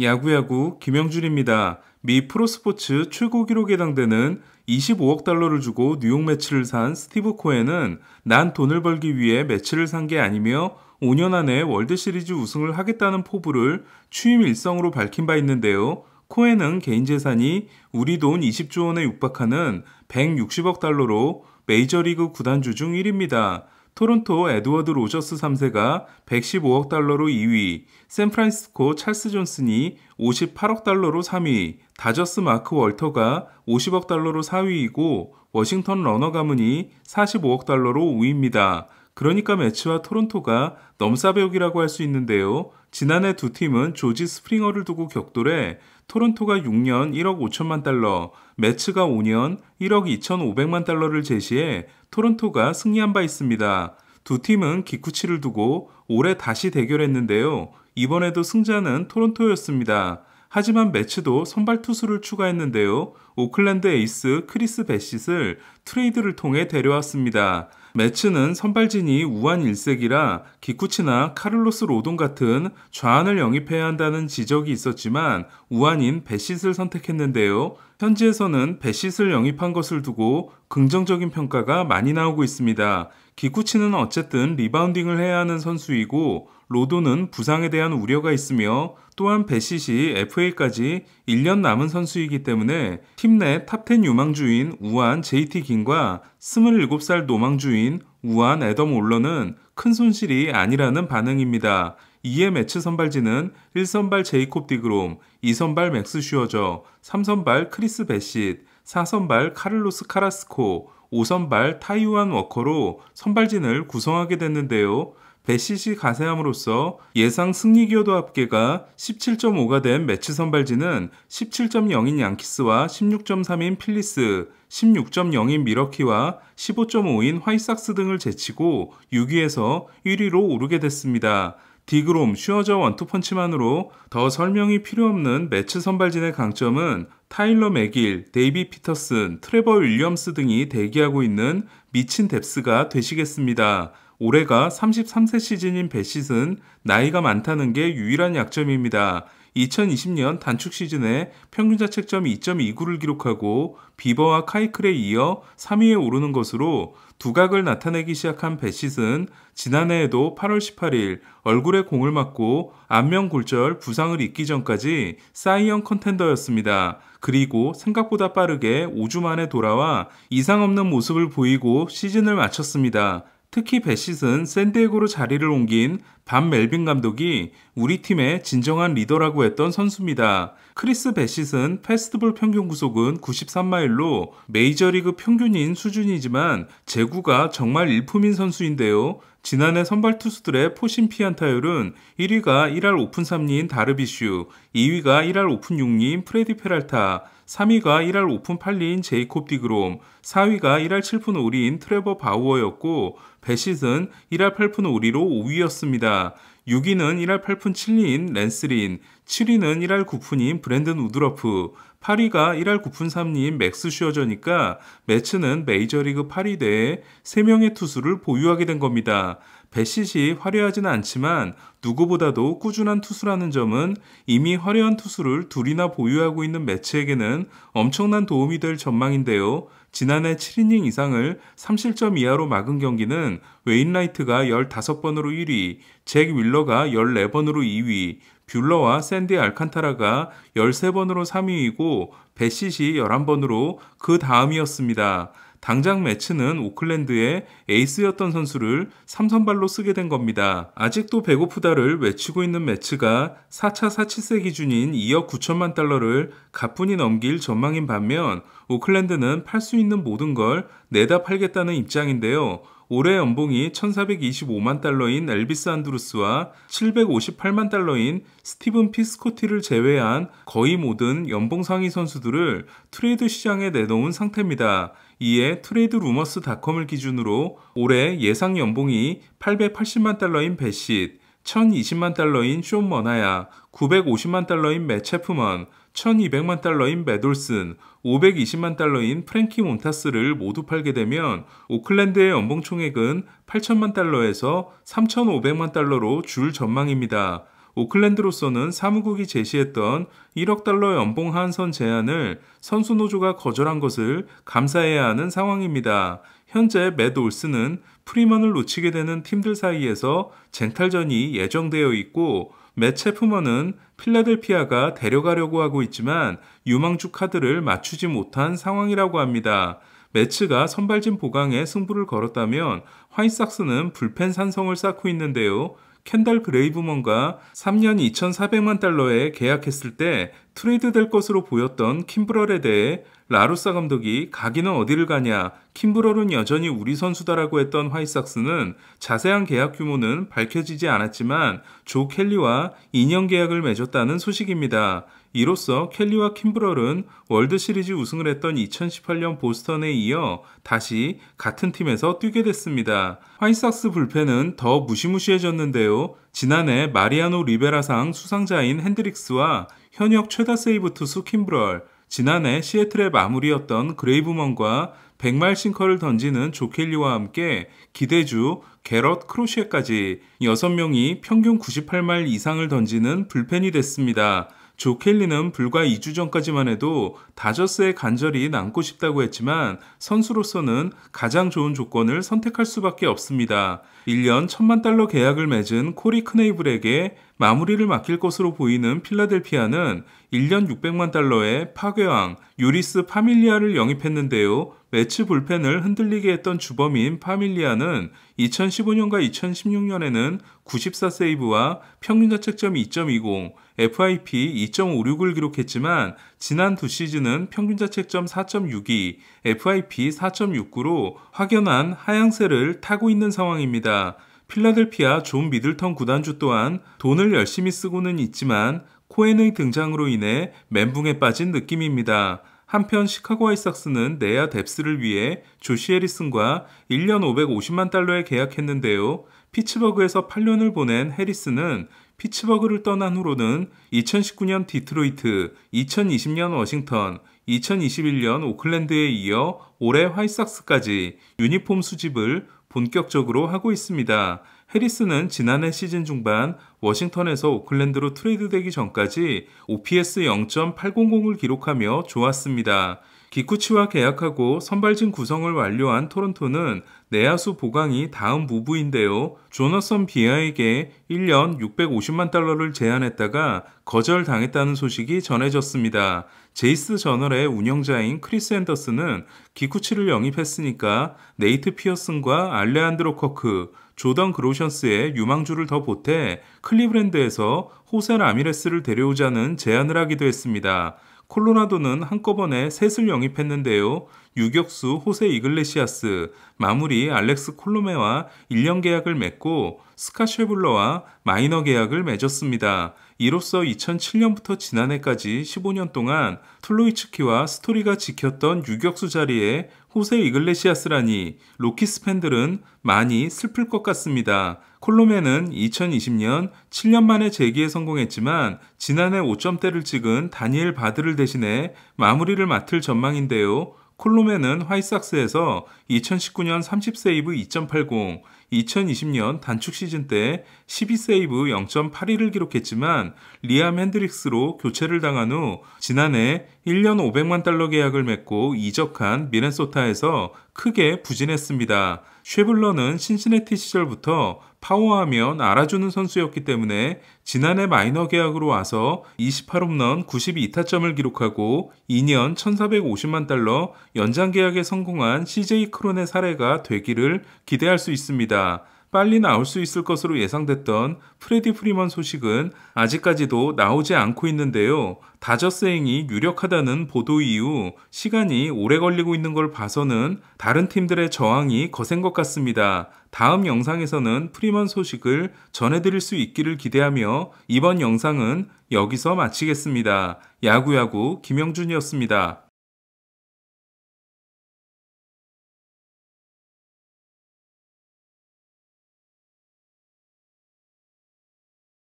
야구야구 김영준입니다. 미 프로스포츠 최고 기록에 해당되는 25억 달러를 주고 뉴욕 매치를 산 스티브 코엔은 난 돈을 벌기 위해 매치를 산 게 아니며 5년 안에 월드시리즈 우승을 하겠다는 포부를 취임 일성으로 밝힌 바 있는데요. 코엔은 개인 재산이 우리 돈 20조 원에 육박하는 160억 달러로 메이저리그 구단주 중 1위입니다. 토론토 에드워드 로저스 3세가 115억 달러로 2위, 샌프란시스코 찰스 존슨이 58억 달러로 3위, 다저스 마크 월터가 50억 달러로 4위이고 워싱턴 러너 가문이 45억 달러로 5위입니다. 그러니까 매치와 토론토가 넘사벽이라고 할 수 있는데요. 지난해 두 팀은 조지 스프링어를 두고 격돌해 토론토가 6년 1억 5천만 달러, 매치가 5년 1억 2천5백만 달러를 제시해 토론토가 승리한 바 있습니다. 두 팀은 기쿠치를 두고 올해 다시 대결했는데요. 이번에도 승자는 토론토였습니다. 하지만 매치도 선발 투수를 추가했는데요. 오클랜드 에이스 크리스 배싯을 트레이드를 통해 데려왔습니다. 매치는 선발진이 우한 일색이라 기쿠치나 카를로스 로돈 같은 좌완을 영입해야 한다는 지적이 있었지만 우한인 배싯을 선택했는데요. 현지에서는 배싯을 영입한 것을 두고 긍정적인 평가가 많이 나오고 있습니다. 기쿠치는 어쨌든 리바운딩을 해야 하는 선수이고 로돈은 부상에 대한 우려가 있으며 또한 배싯이 FA까지 1년 남은 선수이기 때문에 팀 내 탑10 유망주인 우한 JT 긴과 27살 노망주인 우한 애덤 올러는 큰 손실이 아니라는 반응입니다. 이에 매치 선발진은 1선발 제이콥 디그롬, 2선발 맥스 슈어저, 3선발 크리스 배싯, 4선발 카를로스 카라스코, 5선발 타이완 워커로 선발진을 구성하게 됐는데요. 배싯이 가세함으로써 예상 승리 기여도 합계가 17.5가 된 매치 선발진은 17.0인 양키스와 16.3인 필리스, 16.0인 미러키와 15.5인 화이삭스 등을 제치고 6위에서 1위로 오르게 됐습니다. 디그롬, 슈어저 원투펀치만으로 더 설명이 필요 없는 매치 선발진의 강점은 타일러 맥일, 데이비 피터슨, 트레버 윌리엄스 등이 대기하고 있는 미친 뎁스가 되시겠습니다. 올해가 33세 시즌인 배싯은 나이가 많다는 게 유일한 약점입니다. 2020년 단축 시즌에 평균 자책점 2.29를 기록하고 비버와 카이클에 이어 3위에 오르는 것으로 두각을 나타내기 시작한 배싯은 지난해에도 8월 18일 얼굴에 공을 맞고 안면골절 부상을 입기 전까지 사이언 컨텐더였습니다. 그리고 생각보다 빠르게 5주 만에 돌아와 이상 없는 모습을 보이고 시즌을 마쳤습니다. 특히 배싯은 샌디에고로 자리를 옮긴 반 멜빈 감독이 우리 팀의 진정한 리더라고 했던 선수입니다. 크리스 배싯은 페스티벌 평균 구속은 93마일로 메이저리그 평균인 수준이지만 제구가 정말 일품인 선수인데요. 지난해 선발 투수들의 포심 피안타율은 1위가 1할 오픈 3리인 다르비슈, 2위가 1할 오픈 6리인 프레디 페랄타, 3위가 1할 오픈 8리인 제이콥 디그롬, 4위가 1할 7푼 5리인 트레버 바우어였고 배싯은 1할 8푼 5리로 5위였습니다. 6위는 1할 8푼 7리인 랜스린, 7위는 1할 9푼인 브랜든 우드러프, 8위가 1할 9푼 3리인 맥스 슈어저니까 매치는 메이저리그 8위대에 3명의 투수를 보유하게 된 겁니다. 배싯이 화려하지는 않지만 누구보다도 꾸준한 투수라는 점은 이미 화려한 투수를 둘이나 보유하고 있는 매치에게는 엄청난 도움이 될 전망인데요. 지난해 7이닝 이상을 3실점 이하로 막은 경기는 웨인라이트가 15번으로 1위, 잭 윌러가 14번으로 2위, 뷰러와 샌디 알칸타라가 13번으로 3위이고 배싯이 11번으로 그 다음이었습니다. 당장 매치는 오클랜드의 에이스였던 선수를 3선발로 쓰게 된 겁니다. 아직도 배고프다를 외치고 있는 매치가 4차 4치세 기준인 2억 9천만 달러를 가뿐히 넘길 전망인 반면 오클랜드는 팔 수 있는 모든 걸 내다 팔겠다는 입장인데요. 올해 연봉이 1425만 달러인 엘비스 안드루스와 758만 달러인 스티븐 피스코티를 제외한 거의 모든 연봉 상위 선수들을 트레이드 시장에 내놓은 상태입니다. 이에 트레이드 루머스닷컴을 기준으로 올해 예상 연봉이 880만 달러인 배싯, 1020만 달러인 쇼 머나야, 950만 달러인 맷 체프먼, 1200만 달러인 맷 올슨, 520만 달러인 프랭키 몬타스를 모두 팔게 되면 오클랜드의 연봉 총액은 8천만 달러에서 3,500만 달러로 줄 전망입니다. 오클랜드로서는 사무국이 제시했던 1억 달러 연봉 하한선 제안을 선수 노조가 거절한 것을 감사해야 하는 상황입니다. 현재 맷 올슨은 프리먼을 놓치게 되는 팀들 사이에서 쟁탈전이 예정되어 있고, 맷 체프먼은 필라델피아가 데려가려고 하고 있지만 유망주 카드를 맞추지 못한 상황이라고 합니다. 매츠가 선발진 보강에 승부를 걸었다면 화이삭스는 불펜 산성을 쌓고 있는데요. 켄달 그레이브먼과 3년 2,400만 달러에 계약했을 때 트레이드 될 것으로 보였던 킴브럴에 대해 라루사 감독이 가기는 어디를 가냐, 킴브럴은 여전히 우리 선수다라고 했던 화이삭스는 자세한 계약 규모는 밝혀지지 않았지만 조 켈리와 2년 계약을 맺었다는 소식입니다. 이로써 켈리와 킴브럴은 월드시리즈 우승을 했던 2018년 보스턴에 이어 다시 같은 팀에서 뛰게 됐습니다. 화이삭스 불펜은 더 무시무시해졌는데요. 지난해 마리아노 리베라상 수상자인 핸드릭스와 현역 최다 세이브 투수 킴브럴, 지난해 시애틀의 마무리였던 그레이브먼과 100마일 싱커를 던지는 조 켈리와 함께 기대주 게럿 크로시에까지 6명이 평균 98마일 이상을 던지는 불펜이 됐습니다. 조 켈리는 불과 2주 전까지만 해도 다저스에 간절히 남고 싶다고 했지만 선수로서는 가장 좋은 조건을 선택할 수밖에 없습니다. 1년 1,000만 달러 계약을 맺은 코리 크네이블에게 마무리를 맡길 것으로 보이는 필라델피아는 1년 600만 달러의 파괴왕 유리스 파밀리아를 영입했는데요. 매치 불펜을 흔들리게 했던 주범인 파밀리아는 2015년과 2016년에는 94세이브와 평균 자책점 2.20, FIP 2.56을 기록했지만 지난 두 시즌은 평균 자책점 4.62, FIP 4.69로 확연한 하향세를 타고 있는 상황입니다. 필라델피아 존 미들턴 구단주 또한 돈을 열심히 쓰고는 있지만 코엔의 등장으로 인해 멘붕에 빠진 느낌입니다. 한편 시카고 화이삭스는 내야 뎁스를 위해 조시 해리슨과 1년 550만 달러에 계약했는데요. 피츠버그에서 8년을 보낸 해리슨은 피츠버그를 떠난 후로는 2019년 디트로이트, 2020년 워싱턴, 2021년 오클랜드에 이어 올해 화이삭스까지 유니폼 수집을 본격적으로 하고 있습니다. 해리스는 지난해 시즌 중반 워싱턴에서 오클랜드로 트레이드되기 전까지 OPS 0.800을 기록하며 좋았습니다. 기쿠치와 계약하고 선발진 구성을 완료한 토론토는 내야수 보강이 다음 무브인데요. 조너선 비아에게 1년 650만 달러를 제안했다가 거절당했다는 소식이 전해졌습니다. 제이스 저널의 운영자인 크리스 앤더슨은 기쿠치를 영입했으니까 네이트 피어슨과 알레한드로 커크, 조던 그로션스의 유망주를 더 보태 클리브랜드에서 호세 라미레스를 데려오자는 제안을 하기도 했습니다. 콜로라도는 한꺼번에 셋을 영입했는데요. 유격수 호세 이글레시아스, 마무리 알렉스 콜로메와 1년 계약을 맺고 스카 쉐블러와 마이너 계약을 맺었습니다. 이로써 2007년부터 지난해까지 15년 동안 툴로이츠키와 스토리가 지켰던 유격수 자리에 호세 이글레시아스라니 로키스 팬들은 많이 슬플 것 같습니다. 콜로메는 2020년 7년 만에 재기에 성공했지만 지난해 5점대를 찍은 다니엘 바드를 대신해 마무리를 맡을 전망인데요. 콜로메는 화이삭스에서 2019년 30세이브 2.80, 2020년 단축 시즌 때 12세이브 0.82를 기록했지만 리암 핸드릭스로 교체를 당한 후 지난해 1년 500만 달러 계약을 맺고 이적한 미네소타에서 크게 부진했습니다. 쉐블러는 신시내티 시절부터 파워하면 알아주는 선수였기 때문에 지난해 마이너 계약으로 와서 28홈런 92타점을 기록하고 2년 1,450만 달러 연장 계약에 성공한 CJ 크론의 사례가 되기를 기대할 수 있습니다. 빨리 나올 수 있을 것으로 예상됐던 프레디 프리먼 소식은 아직까지도 나오지 않고 있는데요. 다저스행이 유력하다는 보도 이후 시간이 오래 걸리고 있는 걸 봐서는 다른 팀들의 저항이 거센 것 같습니다. 다음 영상에서는 프리먼 소식을 전해드릴 수 있기를 기대하며 이번 영상은 여기서 마치겠습니다. 야구야구 김영준이었습니다.